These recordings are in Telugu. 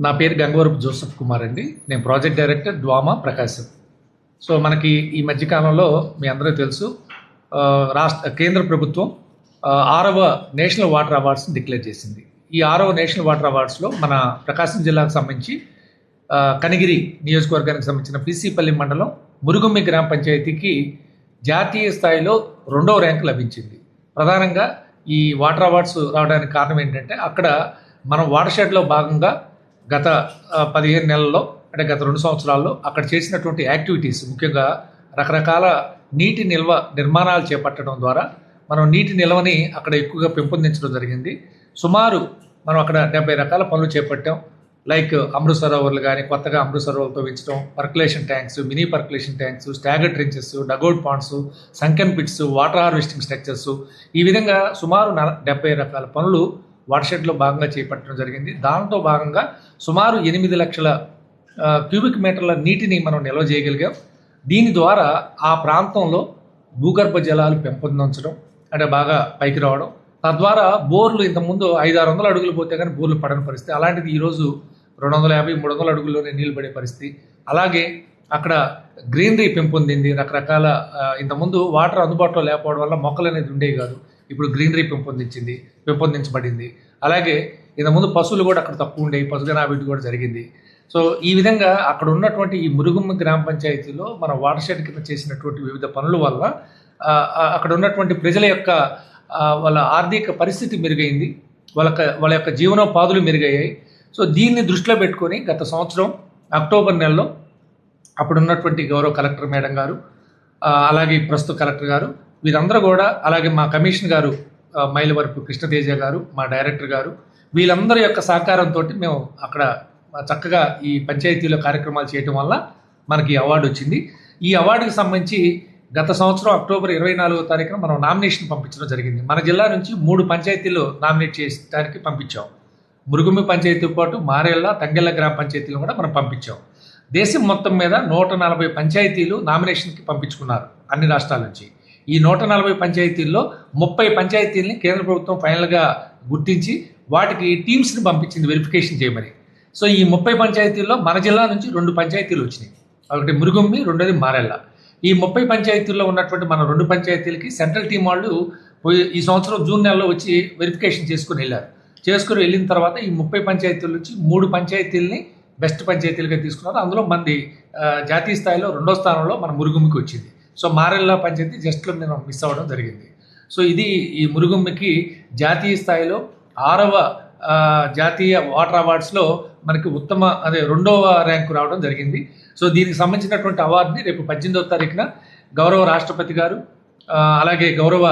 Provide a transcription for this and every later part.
నా పేరు గంగవరపు జోసెఫ్ కుమార్ అండి. నేను ప్రాజెక్ట్ డైరెక్టర్ డ్వామా ప్రకాశం. సో మనకి ఈ మధ్యకాలంలో మీ అందరూ తెలుసు, కేంద్ర ప్రభుత్వం 6వ నేషనల్ వాటర్ అవార్డ్స్ని డిక్లేర్ చేసింది. ఈ 6వ నేషనల్ వాటర్ అవార్డ్స్లో మన ప్రకాశం జిల్లాకు సంబంధించి కనిగిరి నియోజకవర్గానికి సంబంధించిన పిసిపల్లి మండలం మురుగుమ్మి గ్రామ పంచాయతీకి జాతీయ స్థాయిలో 2వ ర్యాంకు లభించింది. ప్రధానంగా ఈ వాటర్ అవార్డ్స్ రావడానికి కారణం ఏంటంటే, అక్కడ మనం వాటర్ షెడ్లో భాగంగా గత 15 నెలల్లో, అంటే గత 2 సంవత్సరాల్లో అక్కడ చేసినటువంటి యాక్టివిటీస్, ముఖ్యంగా రకరకాల నీటి నిల్వ నిర్మాణాలు చేపట్టడం ద్వారా మనం నీటి నిల్వని అక్కడ ఎక్కువగా పెంపొందించడం జరిగింది. సుమారు మనం అక్కడ 70 రకాల పనులు చేపట్టాం. లైక్ అమృత్ సరోవర్లు కానీ, కొత్తగా అమృత్ సరోవర్లతో పెంచడం, percolation tanks, mini percolation tanks, stagger trenches, dugout ponds, sunken pits, water harvesting structures, ఈ విధంగా సుమారు 70 రకాల పనులు వాటర్ షెడ్లో భాగంగా చేపట్టడం జరిగింది. దాంతో భాగంగా సుమారు 8 లక్షల క్యూబిక్ మీటర్ల నీటిని మనం నిల్వ చేయగలిగాం. దీని ద్వారా ఆ ప్రాంతంలో భూగర్భ జలాలు పెంపొందించడం, అంటే బాగా పైకి రావడం, తద్వారా బోర్లు ఇంతకుముందు 500-600 అడుగులు పోతే కానీ బోర్లు పడని పరిస్థితి, అలాంటిది ఈరోజు 250-300 అడుగుల్లోనే నీళ్లు పడే పరిస్థితి. అలాగే అక్కడ గ్రీనరీ పెంపొందింది. రకరకాల ఇంతకుముందు వాటర్ అందుబాటులో లేకపోవడం వల్ల మొక్కలు అనేది ఉండేవి కాదు, ఇప్పుడు గ్రీనరీ పెంపొందించబడింది. అలాగే ఇంతకుముందు పశువులు కూడా అక్కడ తక్కువ ఉండేవి, పశుగనాభివృద్ధి కూడా జరిగింది. సో ఈ విధంగా అక్కడ ఉన్నటువంటి ఈ మురుగుమ్మి గ్రామ పంచాయతీలో మన వాటర్ షెడ్ కింద చేసినటువంటి వివిధ పనుల వల్ల అక్కడ ఉన్నటువంటి ప్రజల యొక్క వాళ్ళ ఆర్థిక పరిస్థితి మెరుగైంది, వాళ్ళ యొక్క జీవనోపాధులు మెరుగయ్యాయి. సో దీన్ని దృష్టిలో పెట్టుకొని గత సంవత్సరం అక్టోబర్ నెలలో అప్పుడున్నటువంటి గౌరవ కలెక్టర్ మేడం గారు, అలాగే ప్రస్తుత కలెక్టర్ గారు, వీరందరూ కూడా, అలాగే మా కమిషనర్ గారు మైలవరపు కృష్ణతేజ గారు, మా డైరెక్టర్ గారు, వీళ్ళందరి యొక్క సహకారంతో మేము అక్కడ చక్కగా ఈ పంచాయతీలో కార్యక్రమాలు చేయడం వల్ల మనకి అవార్డు వచ్చింది. ఈ అవార్డుకి సంబంధించి గత సంవత్సరం అక్టోబర్ 24వ తారీఖున మనం నామినేషన్ పంపించడం జరిగింది. మన జిల్లా నుంచి 3 పంచాయతీలు నామినేట్ చేయడానికి పంపించాం. మురుగుమ్మి పంచాయతీతో పాటు మారేళ్ళ, తంగెళ్ళ గ్రామ పంచాయతీలు కూడా మనం పంపించాం. దేశం మొత్తం మీద 140 పంచాయతీలు నామినేషన్కి పంపించుకున్నారు అన్ని రాష్ట్రాల నుంచి. ఈ 140 పంచాయతీల్లో 30 పంచాయతీలని కేంద్ర ప్రభుత్వం ఫైనల్గా గుర్తించి వాటికి టీమ్స్ని పంపించింది వెరిఫికేషన్ చేయమని. సో ఈ 30 పంచాయతీల్లో మన జిల్లా నుంచి 2 పంచాయతీలు వచ్చినాయి. ఒకటి మురుగుమ్మి, రెండోది మారెళ్ళ. ఈ 30 పంచాయతీల్లో ఉన్నటువంటి మన 2 పంచాయతీలకి సెంట్రల్ టీం వాళ్ళు ఈ సంవత్సరం జూన్ నెలలో వచ్చి వెరిఫికేషన్ చేసుకుని వెళ్ళిన తర్వాత ఈ 30 పంచాయతీల నుంచి 3 పంచాయతీలని బెస్ట్ పంచాయతీలుగా తీసుకున్నారు. అందులో మంది జాతీయ స్థాయిలో 2వ స్థానంలో మన మురుగుమ్మికి వచ్చింది. సో మారెళ్ళ పంచాయతీ జస్ట్లో నేను మిస్ అవ్వడం జరిగింది. సో ఇది ఈ మురుగుమ్మికి జాతీయ స్థాయిలో 6వ జాతీయ వాటర్ అవార్డ్స్లో మనకి అదే 2వ ర్యాంకు రావడం జరిగింది. సో దీనికి సంబంధించినటువంటి అవార్డుని రేపు 18వ తారీఖున గౌరవ రాష్ట్రపతి గారు, అలాగే గౌరవ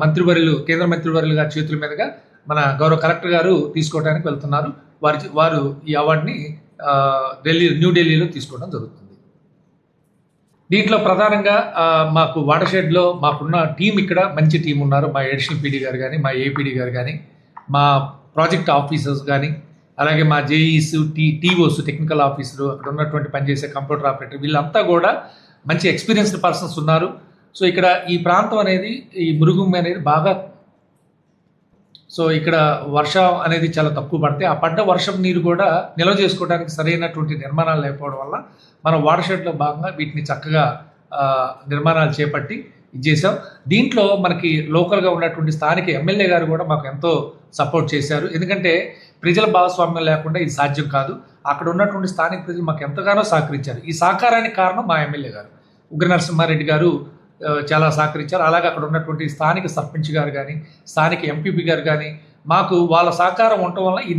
మంత్రివర్యులు, కేంద్ర మంత్రివర్యులు గారి చేతుల మీదుగా మన గౌరవ కలెక్టర్ గారు తీసుకోవడానికి వెళ్తున్నారు. వారు ఈ అవార్డుని న్యూఢిల్లీలో తీసుకోవడం జరుగుతుంది. దీంట్లో ప్రధానంగా మాకు వాటర్ షెడ్లో మాకున్న టీం, ఇక్కడ మంచి టీం ఉన్నారు. మా అడిషనల్ పీడీ గారు కానీ, మా ఏపీడీ గారు కానీ, మా ప్రాజెక్ట్ ఆఫీసర్స్ కానీ, అలాగే మా జేఈస్, టీఓస్, టెక్నికల్ ఆఫీసరు, అక్కడ ఉన్నటువంటి పనిచేసే కంప్యూటర్ ఆపరేటర్, వీళ్ళంతా కూడా మంచి ఎక్స్పీరియన్స్డ్ పర్సన్స్ ఉన్నారు. సో ఇక్కడ ఈ ప్రాంతం అనేది, ఈ మురుగుమ్మి అనేది బాగా, సో ఇక్కడ వర్షం అనేది చాలా తక్కువ పడితే ఆ పడ్డ వర్షం నీరు కూడా నిల్వ చేసుకోవడానికి సరైనటువంటి నిర్మాణాలు లేకపోవడం వల్ల మనం వాటర్ షెడ్లో భాగంగా వీటిని చక్కగా నిర్మాణాలు చేపట్టి చేసాం. దీంట్లో మనకి లోకల్గా ఉన్నటువంటి స్థానిక ఎమ్మెల్యే గారు కూడా మాకు ఎంతో సపోర్ట్ చేశారు. ఎందుకంటే ప్రజల భాగస్వామ్యం లేకుండా ఇది సాధ్యం కాదు. అక్కడ ఉన్నటువంటి స్థానిక ప్రజలు మాకు ఎంతగానో సహకరించారు. ఈ సహకారానికి కారణం మా ఎమ్మెల్యే గారు ఉగ్ర నరసింహారెడ్డి గారు చాలా సహకరించారు. అలాగే అక్కడ ఉన్నటువంటి స్థానిక సర్పంచ్ గారు కానీ, స్థానిక ఎంపీపీ గారు కానీ, మాకు వాళ్ళ సహకారం ఉండటం వల్ల ఈ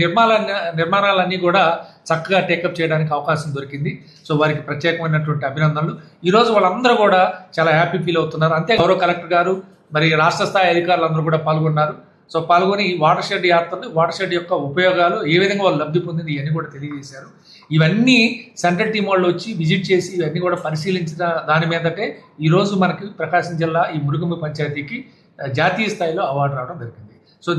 నిర్మాణాలన్నీ కూడా చక్కగా టేకప్ చేయడానికి అవకాశం దొరికింది. సో వారికి ప్రత్యేకమైనటువంటి అభినందనలు. ఈరోజు వాళ్ళందరూ కూడా చాలా హ్యాపీ ఫీల్ అవుతున్నారు. అంతే గౌరవ కలెక్టర్ గారు, మరి రాష్ట్ర స్థాయి అధికారులందరూ కూడా పాల్గొన్నారు. సో పాల్గొని ఈ వాటర్ షెడ్ యాత్రని, వాటర్ షెడ్ యొక్క ఉపయోగాలు, ఏ విధంగా వాళ్ళు లబ్ధి పొందింది, ఇవన్నీ కూడా తెలియజేశారు. ఇవన్నీ సెంట్రల్ టీం వాళ్ళు వచ్చి విజిట్ చేసి ఇవన్నీ కూడా పరిశీలించిన దాని మీదటే ఈరోజు మనకి ప్రకాశం జిల్లా ఈ మురుగుమ్మి పంచాయతీకి జాతీయ స్థాయిలో అవార్డు రావడం జరిగింది. సో